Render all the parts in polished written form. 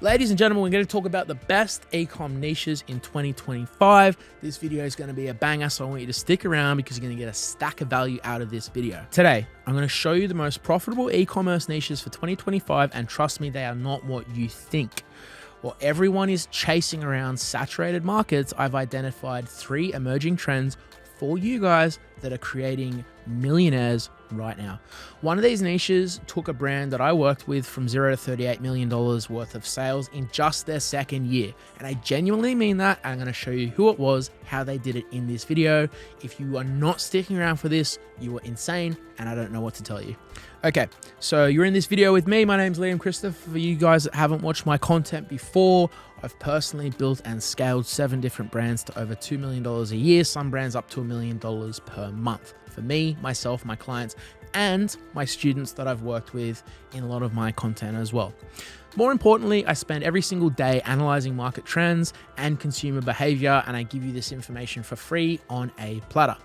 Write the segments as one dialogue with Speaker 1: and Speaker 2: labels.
Speaker 1: Ladies and gentlemen, we're going to talk about the best ecom niches in 2025. This video is going to be a banger, so I want you to stick around because you're going to get a stack of value out of this video. Today, I'm going to show you the most profitable e-commerce niches for 2025, and trust me, they are not what you think. While everyone is chasing around saturated markets, I've identified 3 emerging trends for you guys that are creating millionaires right now. One of these niches took a brand that I worked with from $0 to $38 million worth of sales in just their second year. And I genuinely mean that. I'm going to show you who it was, how they did it in this video. If you are not sticking around for this, you are insane and I don't know what to tell you. Okay, so you're in this video with me. My name's Liam Christopher. For you guys that haven't watched my content before, I've personally built and scaled 7 different brands to over $2 million a year, some brands up to $1 million per month. For me, myself, my clients, and my students that I've worked with in a lot of my content as well. More importantly, I spend every single day analyzing market trends and consumer behavior, and I give you this information for free on a platter.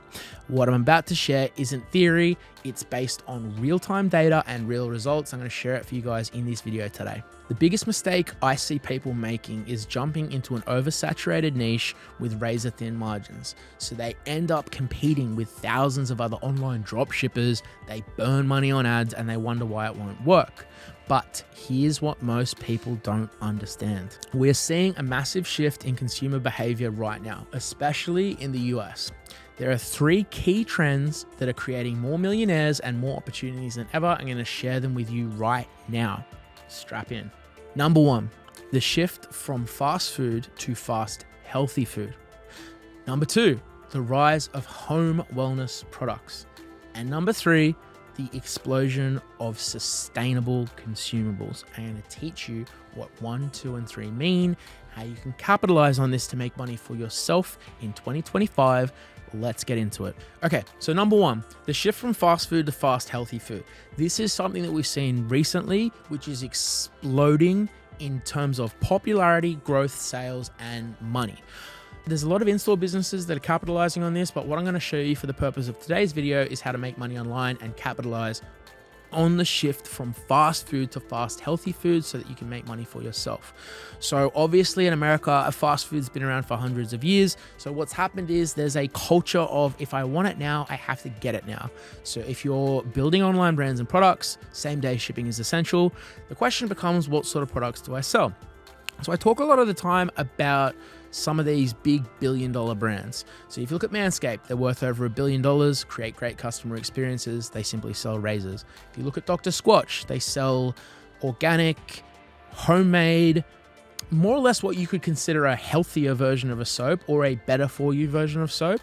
Speaker 1: What I'm about to share isn't theory, it's based on real-time data and real results. I'm going to share it for you guys in this video today. The biggest mistake I see people making is jumping into an oversaturated niche with razor-thin margins. So they end up competing with thousands of other online drop shippers, they burn money on ads, and they wonder why it won't work. But here's what most people don't understand. We're seeing a massive shift in consumer behavior right now, especially in the US. There are 3 key trends that are creating more millionaires and more opportunities than ever. I'm going to share them with you right now. Strap in. Number 1, the shift from fast food to fast, healthy food. Number 2, the rise of home wellness products. And number 3, the explosion of sustainable consumables. I'm going to teach you what 1, 2, and 3 mean, how you can capitalize on this to make money for yourself in 2025. Let's get into it. Okay, so number 1, the shift from fast food to fast, healthy food. This is something that we've seen recently, which is exploding in terms of popularity, growth, sales, and money. There's a lot of in-store businesses that are capitalizing on this, but what I'm going to show you for the purpose of today's video is how to make money online and capitalize on the shift from fast food to fast, healthy food so that you can make money for yourself. So obviously in America, fast food's been around for hundreds of years. So what's happened is there's a culture of if I want it now, I have to get it now. So if you're building online brands and products, same-day shipping is essential. The question becomes, what sort of products do I sell? So I talk a lot of the time about some of these big billion-dollar brands. So if you look at Manscaped, they're worth over $1 billion, create great customer experiences. They simply sell razors. If you look at Dr. Squatch, they sell organic, homemade, more or less what you could consider a healthier version of a soap or a better for you version of soap.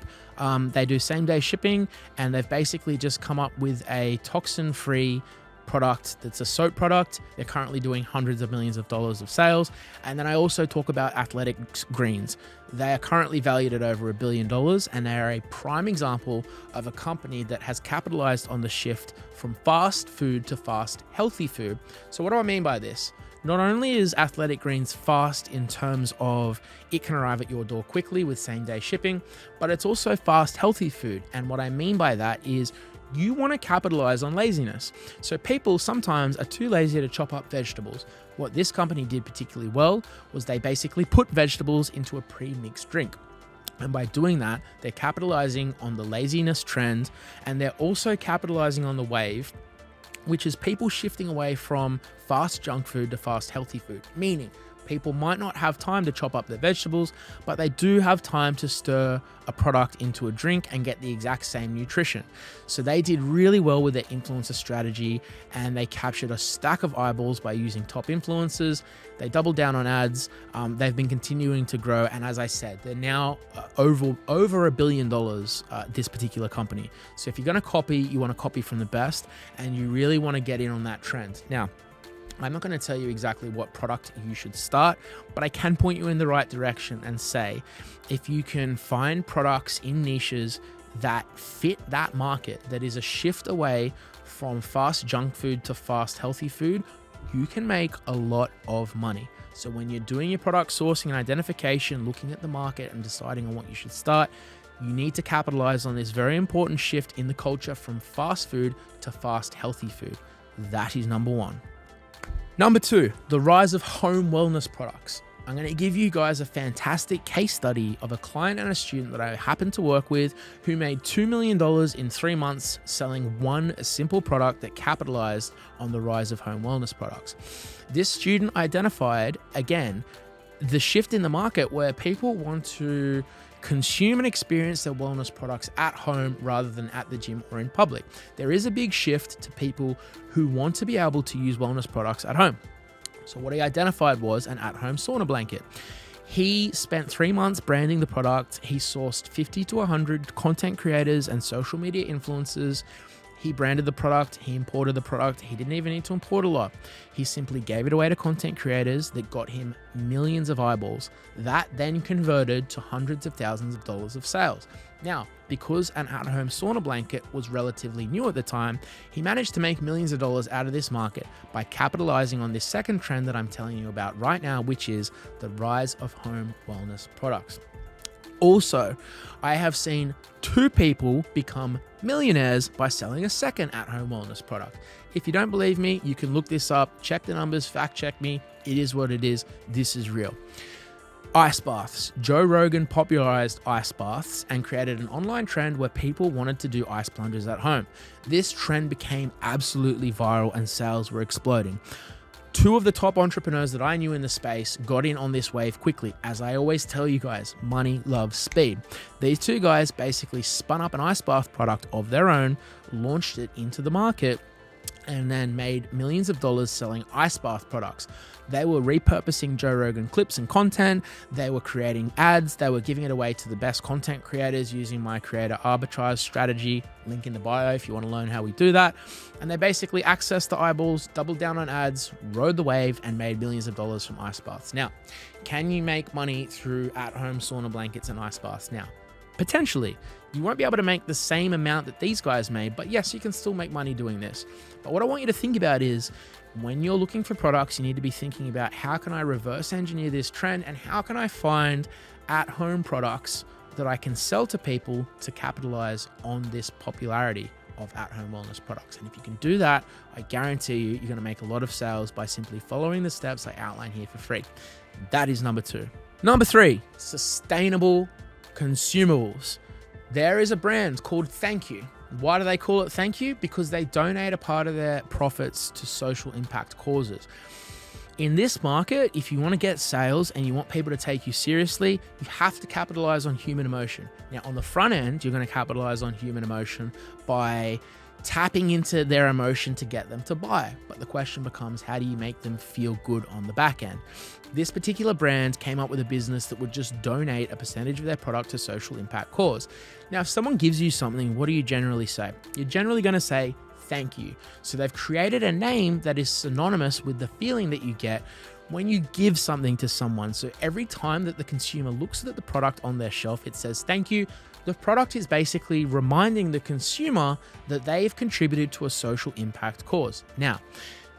Speaker 1: They do same-day shipping, and they've basically just come up with a toxin-free product that's a soap product. They're currently doing hundreds of millions of dollars of sales. And then I also talk about Athletic Greens. They are currently valued at over $1 billion, and they are a prime example of a company that has capitalized on the shift from fast food to fast, healthy food. So what do I mean by this? Not only is Athletic Greens fast in terms of it can arrive at your door quickly with same-day shipping, but it's also fast, healthy food. And what I mean by that is you want to capitalize on laziness. So people sometimes are too lazy to chop up vegetables. What this company did particularly well was they basically put vegetables into a pre-mixed drink. And by doing that, they're capitalizing on the laziness trend, and they're also capitalizing on the wave, which is people shifting away from fast junk food to fast healthy food, meaning people might not have time to chop up their vegetables, but they do have time to stir a product into a drink and get the exact same nutrition. So they did really well with their influencer strategy, and they captured a stack of eyeballs by using top influencers. They doubled down on ads. They've been continuing to grow. And as I said, they're now over $1 billion, this particular company. So if you're going to copy, you want to copy from the best, and you really want to get in on that trend. Now, I'm not going to tell you exactly what product you should start, but I can point you in the right direction and say, if you can find products in niches that fit that market, that is a shift away from fast junk food to fast healthy food, you can make a lot of money. So when you're doing your product sourcing and identification, looking at the market and deciding on what you should start, you need to capitalize on this very important shift in the culture from fast food to fast healthy food. That is number 1. Number 2, the rise of home wellness products. I'm going to give you guys a fantastic case study of a client and a student that I happen to work with who made $2 million in 3 months selling one simple product that capitalized on the rise of home wellness products. This student identified, again, the shift in the market where people want to consume and experience their wellness products at home rather than at the gym or in public. There is a big shift to people who want to be able to use wellness products at home. So what he identified was an at-home sauna blanket. He spent 3 months branding the product. He sourced 50 to 100 content creators and social media influencers. He branded the product, he imported the product. He didn't even need to import a lot. He simply gave it away to content creators that got him millions of eyeballs. That then converted to hundreds of thousands of dollars of sales. Now, because an at-home sauna blanket was relatively new at the time, he managed to make millions of dollars out of this market by capitalizing on this second trend that I'm telling you about right now, which is the rise of home wellness products. Also, I have seen 2 people become millionaires by selling a second at-home wellness product. If you don't believe me, you can look this up, check the numbers, fact check me. It is what it is. This is real. Ice baths. Joe Rogan popularized ice baths and created an online trend where people wanted to do ice plunges at home. This trend became absolutely viral and sales were exploding. 2 of the top entrepreneurs that I knew in the space got in on this wave quickly. As I always tell you guys, money loves speed. These 2 guys basically spun up an ice bath product of their own, launched it into the market, and then made millions of dollars selling ice bath products. They were repurposing Joe Rogan clips and content. They were creating ads. They were giving it away to the best content creators using my creator arbitrage strategy. Link in the bio if you want to learn how we do that. And they basically accessed the eyeballs, doubled down on ads, rode the wave, and made millions of dollars from ice baths. Now, can you make money through at-home sauna blankets and ice baths now? Potentially. You won't be able to make the same amount that these guys made, but yes, you can still make money doing this. But what I want you to think about is when you're looking for products, you need to be thinking about how can I reverse engineer this trend and how can I find at-home products that I can sell to people to capitalize on this popularity of at-home wellness products. And if you can do that, I guarantee you, you're going to make a lot of sales by simply following the steps I outline here for free. That is number 2. Number 3, sustainable consumables. There is a brand called Thank You. Why do they call it Thank You? Because they donate a part of their profits to social impact causes. In this market, if you want to get sales and you want people to take you seriously, you have to capitalize on human emotion. Now, on the front end, you're going to capitalize on human emotion by tapping into their emotion to get them to buy. But the question becomes, how do you make them feel good on the back end? This particular brand came up with a business that would just donate a percentage of their product to social impact cause. Now, if someone gives you something, what do you generally say? You're generally going to say, thank you. So they've created a name that is synonymous with the feeling that you get when you give something to someone. So every time that the consumer looks at the product on their shelf, it says thank you. The product is basically reminding the consumer that they've contributed to a social impact cause. Now,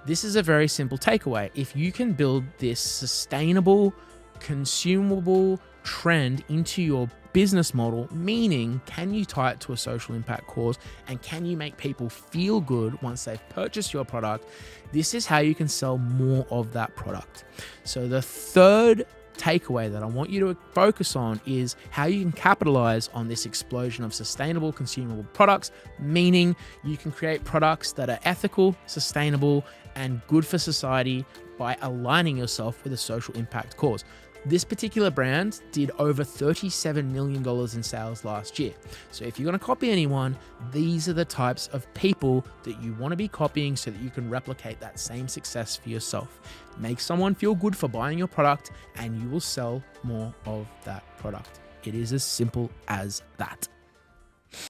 Speaker 1: this is a very simple takeaway. If you can build this sustainable, consumable trend into your business model, meaning can you tie it to a social impact cause and can you make people feel good once they've purchased your product, this is how you can sell more of that product. So the third takeaway that I want you to focus on is how you can capitalize on this explosion of sustainable consumable products, meaning you can create products that are ethical, sustainable, and good for society by aligning yourself with a social impact cause. This particular brand did over $37 million in sales last year. So if you're going to copy anyone, these are the types of people that you want to be copying so that you can replicate that same success for yourself. Make someone feel good for buying your product and you will sell more of that product. It is as simple as that.